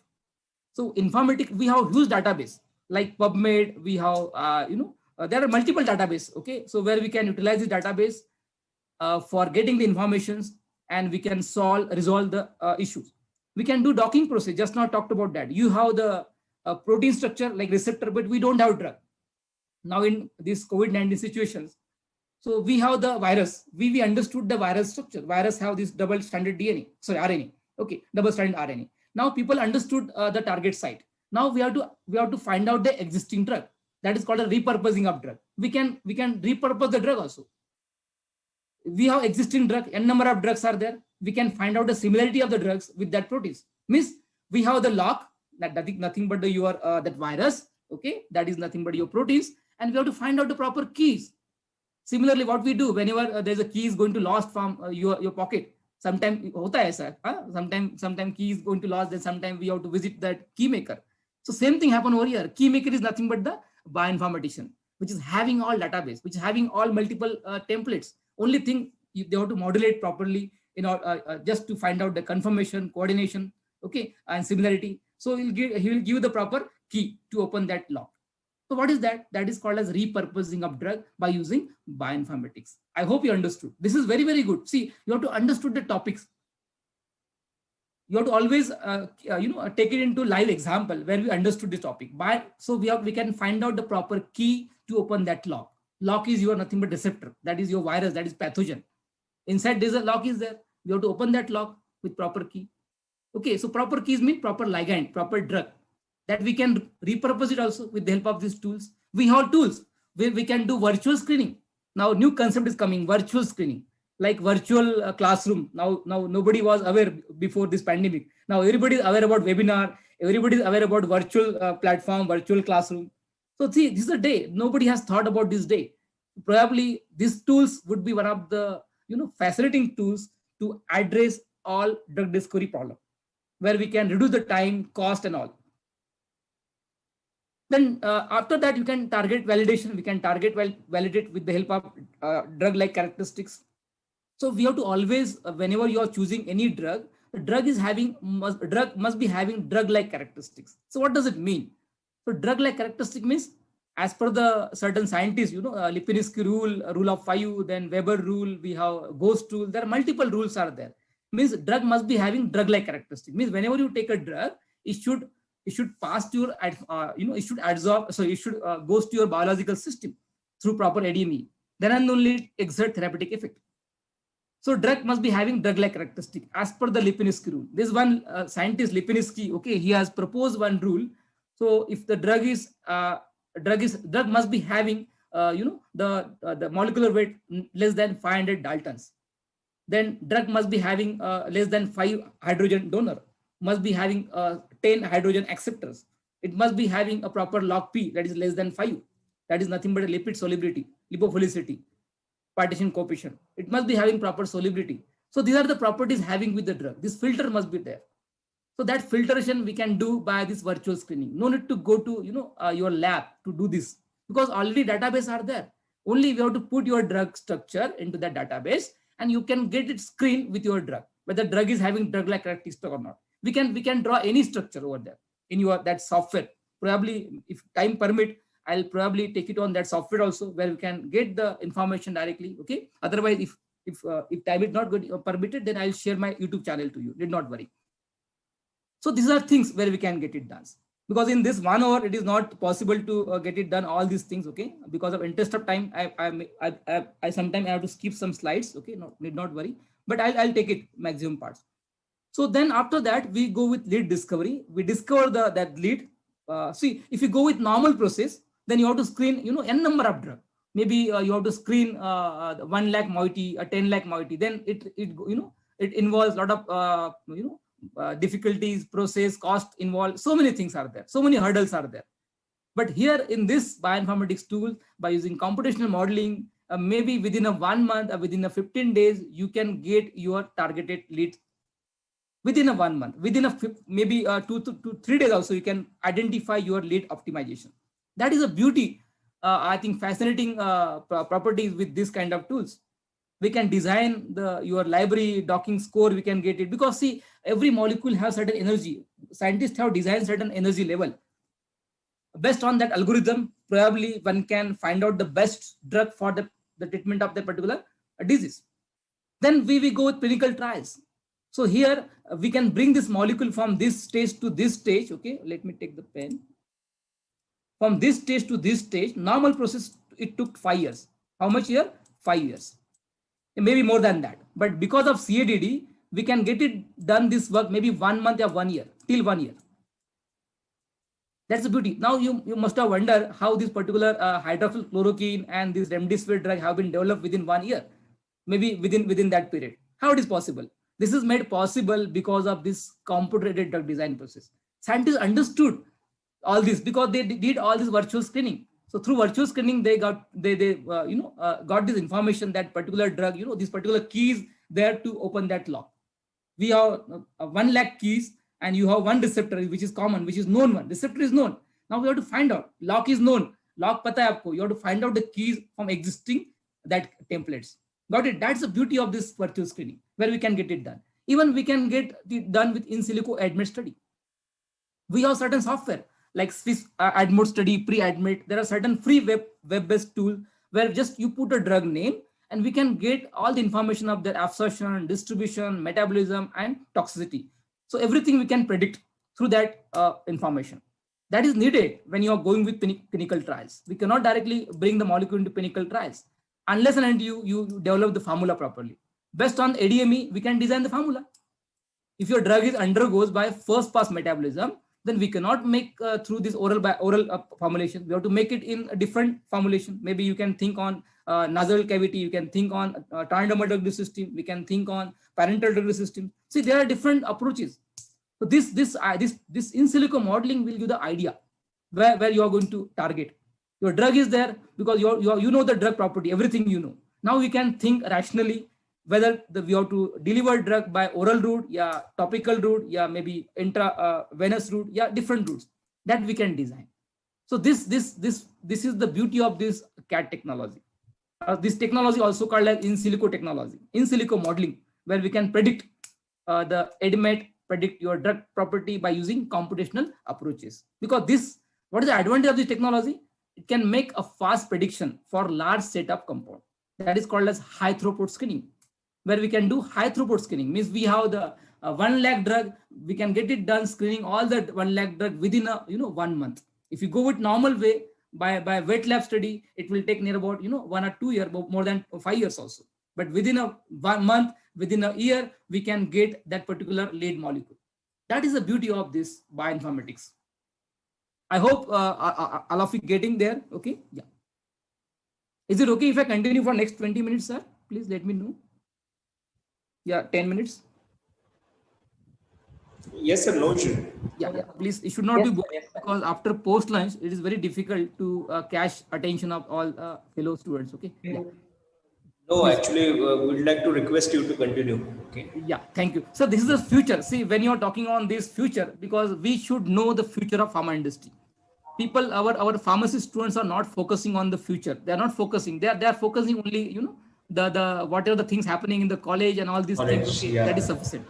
Speaker 2: So informatics, we have huge database like PubMed. We have there are multiple database. Okay, so where we can utilize the database for getting the informations, and we can resolve the issues. We can do docking process. Just now talked about that. You have the protein structure like receptor, but we don't have drug. Now in this COVID-19 situations, so we have the virus. We understood the virus structure. Virus have this double stranded DNA, sorry, RNA. Okay, double stranded RNA. Now people understood the target site. Now we have to find out the existing drug. That is called a repurposing of drug. We can repurpose the drug also. We have existing drug, n number of drugs are there. We can find out the similarity of the drugs with that proteins. Means we have the lock, that nothing but your that virus. Okay, that is nothing but your proteins, and we have to find out the proper keys. Similarly, what we do whenever there's a key is going to lost from your pocket, sometimes hota hai sir, sometime key is going to lost, then sometime we have to visit that key maker. So same thing happen over here. Key maker is nothing but the bioinformatician, which is having all database, which is having all multiple templates. Only thing they have to modulate properly in order just to find out the confirmation, coordination, okay, and similarity. So he will give the proper key to open that lock. So what is that? That is called as repurposing of drug by using bioinformatics. I hope you understood. This is very, very good. See, you have to understood the topics. You have to always, take it into live example where we understood the topic. So we can find out the proper key to open that lock. Lock is your nothing but receptor. That is your virus. That is pathogen. Inside there's a lock is there. You have to open that lock with proper key. Okay, so proper keys mean proper ligand, proper drug. That we can repurpose it also with the help of these tools. We have tools where we can do virtual screening. Now new concept is coming, virtual screening, like virtual classroom. Now nobody was aware before this pandemic. Now everybody is aware about webinar. Everybody is aware about virtual platform, virtual classroom. So see, this is a day. Nobody has thought about this day. Probably these tools would be one of the fascinating tools to address all drug discovery problem, where we can reduce the time, cost, and all. Then after that, you can target validation. We can validate with the help of drug-like characteristics. So we have to always, whenever you are choosing any drug, the drug must be having drug-like characteristics. So what does it mean? So drug-like characteristic means, as per the certain scientists, Lipinski rule of 5, then Weber rule, we have Ghost rule. There are multiple rules are there. Means drug must be having drug-like characteristic. Means whenever you take a drug, it should pass to your, it should absorb, so it should goes to your biological system through proper ADME. Then and only it exert therapeutic effect. So drug must be having drug-like characteristic as per the Lipinski rule. This one scientist Lipinski, okay, he has proposed one rule. So if the drug must be having, the molecular weight less than 500 Daltons. Then drug must be having less than 5 hydrogen donor. Must be having 10 hydrogen acceptors. It must be having a proper log P that is less than 5. That is nothing but a lipid solubility, lipophilicity, partition coefficient. It must be having proper solubility. So these are the properties having with the drug. This filter must be there. So that filtration we can do by this virtual screening. No need to go to your lab to do this, because already database are there. Only we have to put your drug structure into that database, and you can get it screened with your drug, whether drug is having drug-like characteristic or not. We can draw any structure over there in that software. Probably if time permit, I'll probably take it on that software also, where we can get the information directly. Okay. Otherwise, if time is not good permitted, then I'll share my YouTube channel to you. Did not worry. So these are things where we can get it done, because in this 1 hour it is not possible to get it done all these things. Okay, because of interest of time, I sometimes have to skip some slides. Okay, need not worry, but I'll take it maximum parts. So then after that we go with lead discovery. We discover that lead. See, if you go with normal process, then you have to screen n number of drug. Maybe you have to screen 1 lakh moiety or 10 lakh moiety. Then it involves a lot of difficulties, process, cost involved. So many things are there. So many hurdles are there. But here in this bioinformatics tool, by using computational modeling, maybe within a 1 month or within a 15 days, you can get your targeted lead. Within a 1 month, within a maybe 2 to 3 days also, you can identify your lead optimization. That is a beauty, I think, fascinating properties with this kind of tools. We can design your library docking score, we can get it, because see, every molecule has certain energy. Scientists have designed certain energy level. Based on that algorithm, probably one can find out the best drug for the treatment of the particular disease. Then we go with clinical trials. So here we can bring this molecule from this stage to this stage. Okay, let me take the pen. From this stage to this stage, normal process, it took 5 years. How much year? 5 years. Maybe more than that. But because of CADD, we can get it done this work maybe 1 month or 1 year, till 1 year. That's the beauty. Now you must have wondered how this particular hydroxychloroquine and this remdesivir drug have been developed within 1 year, maybe within that period. How it is possible? This is made possible because of this computer-aided drug design process. Scientists understood all this because they did all this virtual screening. So through virtual screening, they got got this information that particular drug, this particular keys there to open that lock. We have 1 lakh keys, and you have one receptor which is common, which is known one. Receptor is known. Now we have to find out. Lock is known. Lock pata hai aapko. You have to find out the keys from existing that templates. Got it? That's the beauty of this virtual screening, where we can get it done. Even we can get it done with in silico admit study. We have certain software like Swiss admit study, pre-admit. There are certain free web-based tools where just you put a drug name and we can get all the information of their absorption, distribution, metabolism, and toxicity. So everything we can predict through that information. That is needed when you are going with clinical trials. We cannot directly bring the molecule into clinical trials unless and until you develop the formula properly. Based on ADME, we can design the formula. If your drug is undergoes by first pass metabolism, then we cannot make through this oral formulation. We have to make it in a different formulation. Maybe you can think on nasal cavity. You can think on transdermal drug system. We can think on parental drug system. See, there are different approaches. So this in silico modeling will give the idea where you are going to target. Your drug is there because you know the drug property, everything you know. Now we can think rationally whether we have to deliver drug by oral route, yeah, topical route, yeah, maybe intravenous route, yeah, different routes that we can design. So this is the beauty of this CAD technology. This technology also called as in silico technology, in silico modeling, where we can predict predict your drug property by using computational approaches. Because what is the advantage of this technology? It can make a fast prediction for large set of compound. That is called as high throughput screening, where we can do high throughput screening. Means we have the 1 lakh drug, we can get it done screening all the 1 lakh drug within 1 month. If you go with normal way by wet lab study, it will take near about 1 or 2 years, more than 5 years also. But within a 1 month, within a year, we can get that particular lead molecule. That is the beauty of this bioinformatics. I hope all of you getting there. Okay, yeah. Is it okay if I continue for next 20 minutes, sir? Please let me know. Yeah, 10 minutes.
Speaker 4: Yes, sir. No issue.
Speaker 2: Yeah, please. It should not be boring, because after post lunch, it is very difficult to catch attention of all fellow students. Okay. Yeah.
Speaker 4: No, actually, we'd like to request you to continue. Okay.
Speaker 2: Yeah, thank you. So this is the future. See, when you're talking on this future, because we should know the future of pharma industry. People, our pharmacy students are not focusing on the future. They are not focusing. They are focusing only, the whatever the things happening in the college and all these things. Okay, yeah. That is sufficient.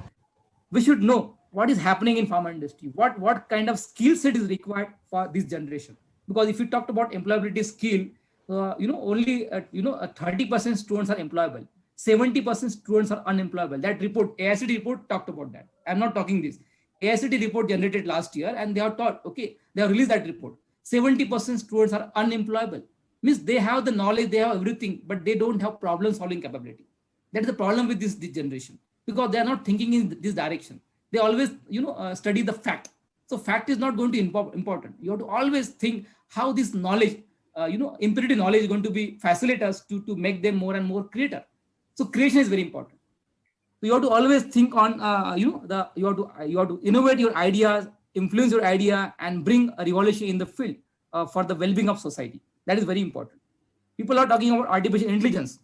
Speaker 2: We should know what is happening in pharma industry. What kind of skill set is required for this generation? Because if you talked about employability skill, only 30% students are employable. 70% students are unemployable. That report, AICD report, talked about that. I'm not talking this. AICD report generated last year, and they have taught, okay, they have released that report. 70% students are unemployable. Means they have the knowledge, they have everything, but they don't have problem solving capability. That is the problem with this generation, because they are not thinking in this direction. They always, study the fact. So fact is not going to be important. You have to always think how this knowledge, imperative knowledge is going to be facilitate us to make them more and more creator. So creation is very important. So you have to always think on, you have to innovate your ideas, influence your idea, and bring a revolution in the field for the well-being of society. That is very important. People are talking about artificial intelligence.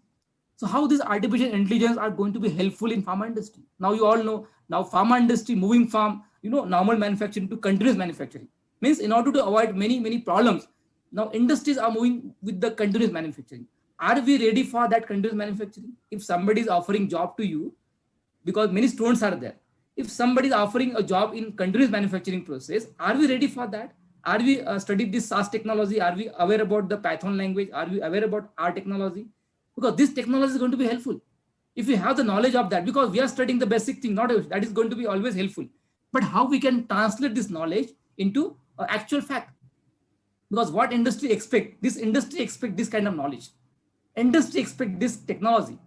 Speaker 2: So how these artificial intelligence are going to be helpful in pharma industry? Now you all know, now pharma industry moving from normal manufacturing to continuous manufacturing means, in order to avoid many problems, now industries are moving with the continuous manufacturing. Are we ready for that continuous manufacturing? If somebody is offering job to you, because many students are there, if somebody is offering a job in continuous manufacturing process, are we ready for that? Are we studied this SaaS technology? Are we aware about the Python language? Are we aware about our technology? Because this technology is going to be helpful if we have the knowledge of that, because we are studying the basic thing, not that is going to be always helpful. But how we can translate this knowledge into actual fact? Because what industry expect? This industry expect this kind of knowledge. Industry expect this technology.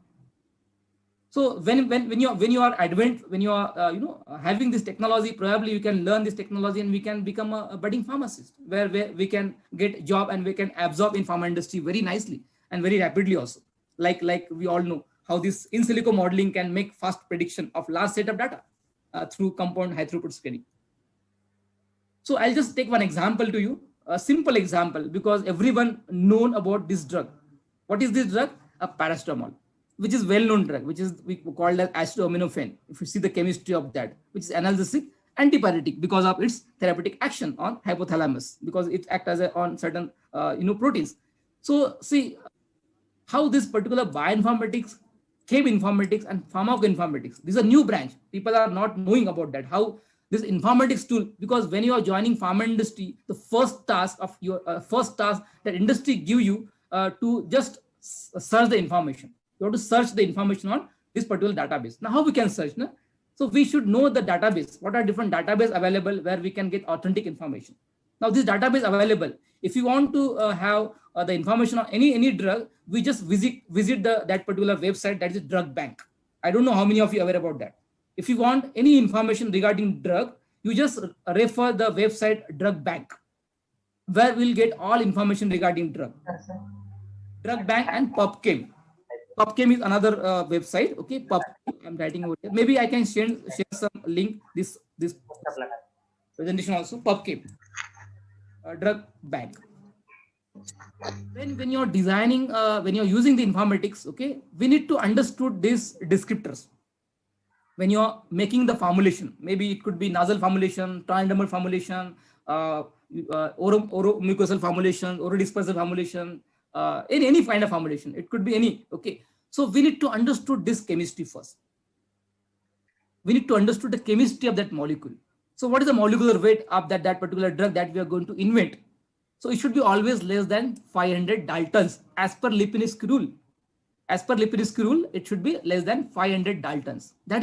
Speaker 2: So when you are advanced, when you are having this technology, probably you can learn this technology and we can become a budding pharmacist, where we can get job and we can absorb in pharma industry very nicely and very rapidly also. Like we all know how this in silico modeling can make fast prediction of large set of data through compound high throughput scanning. So I'll just take one example to you, a simple example, because everyone known about this drug. What is this drug? A paracetamol, which is well-known drug, which is we called as acetaminophen. If you see the chemistry of that, which is analgesic, antipyretic because of its therapeutic action on hypothalamus, because it acts as on certain proteins. So see how this particular bioinformatics, chem informatics, and pharmacoinformatics. This is a new branch. People are not knowing about that. How this informatics tool, because when you are joining pharma industry, the first task of your that industry give you to just search the information. You have to search the information on this particular database. Now, how we can search? No? So we should know the database. What are different database available where we can get authentic information? Now, this database available. If you want to have the information on any drug, we just visit that particular website, that is drug bank. I don't know how many of you are aware about that. If you want any information regarding drug, you just refer the website drug bank, where we'll get all information regarding drug. Drug bank and PubChem. PubChem is another website. Okay, PubChem, I'm writing over here. Maybe I can share some link this presentation also. PubChem, drug bank. When you're designing, when you're using the informatics, okay, we need to understood these descriptors. When you're making the formulation, maybe it could be nasal formulation, transdermal formulation, oromucosal formulation, orodispersal formulation, any kind of formulation. It could be any. Okay, so we need to understood this chemistry first. We need to understood the chemistry of that molecule. So what is the molecular weight of that particular drug that we are going to invent? So it should be always less than 500 Daltons as per Lipinski rule. As per Lipinski rule, it should be less than 500 Daltons. That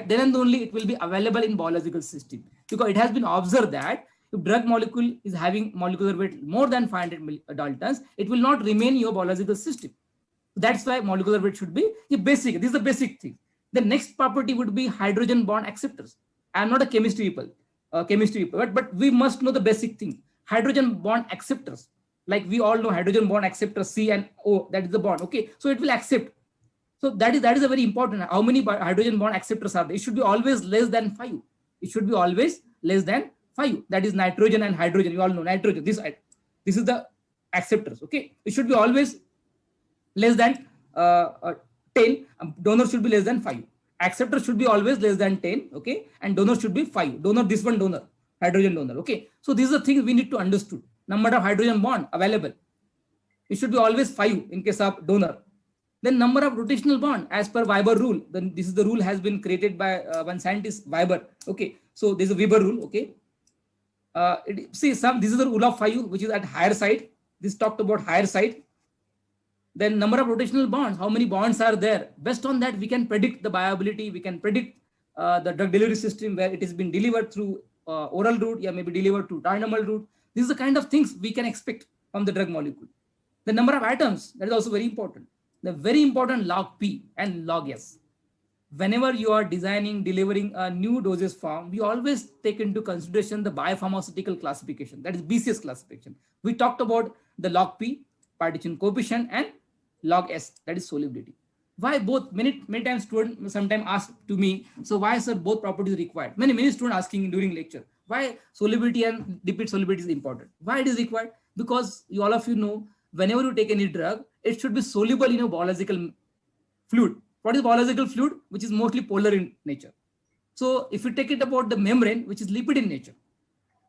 Speaker 2: then and only it will be available in biological system, because it has been observed that if drug molecule is having molecular weight more than 500 Daltons, it will not remain in your biological system. That's why molecular weight should be the basic. This is the basic thing. The next property would be hydrogen bond acceptors. I am not a chemistry people, but we must know the basic thing. Hydrogen bond acceptors. Like we all know hydrogen bond acceptor C and O, that is the bond. Okay, so it will accept. So that is a very important. How many hydrogen bond acceptors are there? It should be always less than 5. It should be always less than 5. That is nitrogen and hydrogen. You all know nitrogen. This is the acceptors. Okay, it should be always less than 10. Donor should be less than 5. Acceptor should be always less than 10. Okay, and donor should be 5. Donor, this one donor, hydrogen donor. Okay, so these are the things we need to understood. Number of hydrogen bond available. It should be always 5 in case of donor. Then number of rotational bond as per Weber rule. Then this is the rule has been created by one scientist, Weber. Okay, so this is a Weber rule. Okay, this is the rule of 5, which is at higher side. This talked about higher side. Then number of rotational bonds. How many bonds are there? Based on that, we can predict the viability. We can predict the drug delivery system where it has been delivered through oral route, yeah, maybe delivered to transdermal route. This is the kind of things we can expect from the drug molecule. The number of atoms, that is also very important. The very important log P and log S. Whenever you are designing, delivering a new dosage form, we always take into consideration the biopharmaceutical classification, that is BCS classification. We talked about the log P, partition coefficient, and log S, that is solubility. Why both? Many times students sometimes ask to me, so why sir both properties required? Many students asking during lecture, why solubility and lipid solubility is important? Why it is required? Because you all of you know, whenever you take any drug, it should be soluble in a biological fluid. What is biological fluid? Which is mostly polar in nature. So if you take it about the membrane, which is lipid in nature,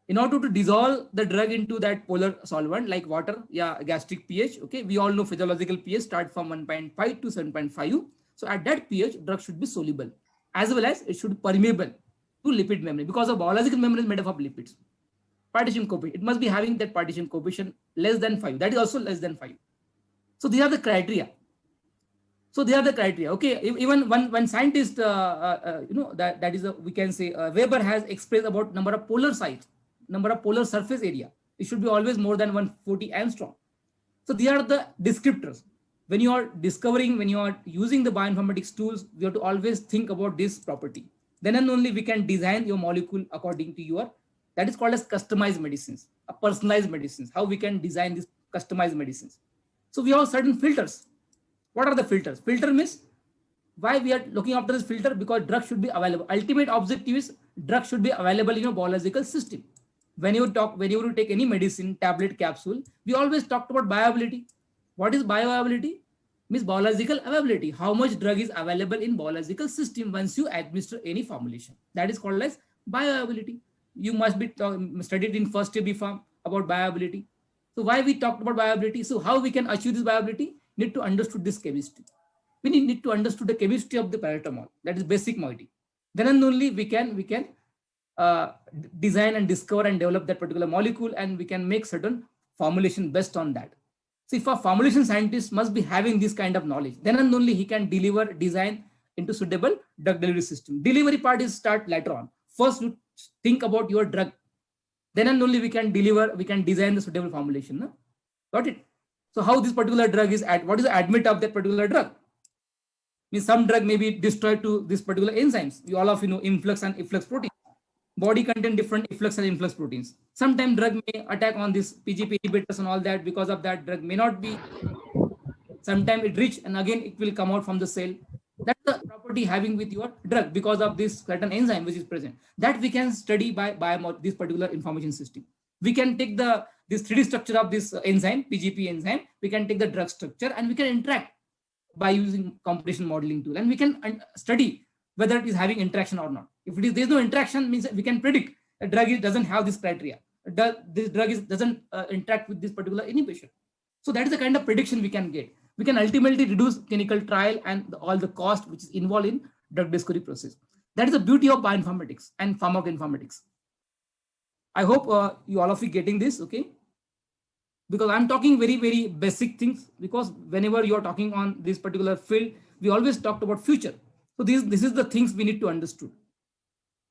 Speaker 2: in order to dissolve the drug into that polar solvent like water, gastric pH, okay, we all know physiological pH start from 1.5 to 7.5. So at that pH, drug should be soluble, as well as it should be permeable to lipid membrane, because a biological membrane is made up of lipids. Partition coefficient, it must be having that partition coefficient less than 5. That is also less than 5. So these are the criteria. Okay, even one scientist, that is we can say Weber has expressed about number of polar sites, number of polar surface area. It should be always more than 140 angstrom. So these are the descriptors. When you are discovering, when you are using the bioinformatics tools, we have to always think about this property. Then and only we can design your molecule according to your, that is called as customized medicines, a personalized medicines, how we can design these customized medicines. So we have certain filters. What are the filters? Filter means why we are looking after this filter, because drug should be available. Ultimate objective is drug should be available in your biological system. Whenever you take any medicine, tablet, capsule, we always talked about bioavailability. What is bioavailability? Means biological availability. How much drug is available in biological system once you administer any formulation. That is called as bioavailability. You must be studied in first year BPharm about bioavailability. So why we talked about bioavailability? So how we can achieve this bioavailability? Need to understood this chemistry. We need to understood the chemistry of the paracetamol. That is basic moiety. Then and only we can design and discover and develop that particular molecule, and we can make certain formulation based on that. So if a formulation scientist must be having this kind of knowledge, then and only he can deliver design into suitable drug delivery system. Delivery part is start later on. First, you think about your drug. Then and only we can deliver, we can design the suitable formulation. No? Got it? So how this particular drug is what is the admit of that particular drug? Means some drug may be destroyed to this particular enzymes. You all of you know influx and efflux protein. Body contain different efflux and influx proteins. Sometimes drug may attack on this PGP inhibitors and all that. Because of that, drug may not be. Sometimes it reach and again it will come out from the cell. That's the property having with your drug because of this certain enzyme which is present. That we can study by this particular information system. We can take this 3D structure of this enzyme, PGP enzyme. We can take the drug structure and we can interact by using computation modeling tool, and we can study whether it is having interaction or not. If it is there's no interaction, means we can predict a drug doesn't have this criteria. This drug doesn't interact with this particular inhibition. So that is the kind of prediction we can get. We can ultimately reduce clinical trial and all the cost which is involved in drug discovery process. That is the beauty of bioinformatics and pharmacoinformatics. I hope you all of you getting this, okay? Because I'm talking very, very basic things, because whenever you're talking on this particular field, we always talked about future. So this is the things we need to understood.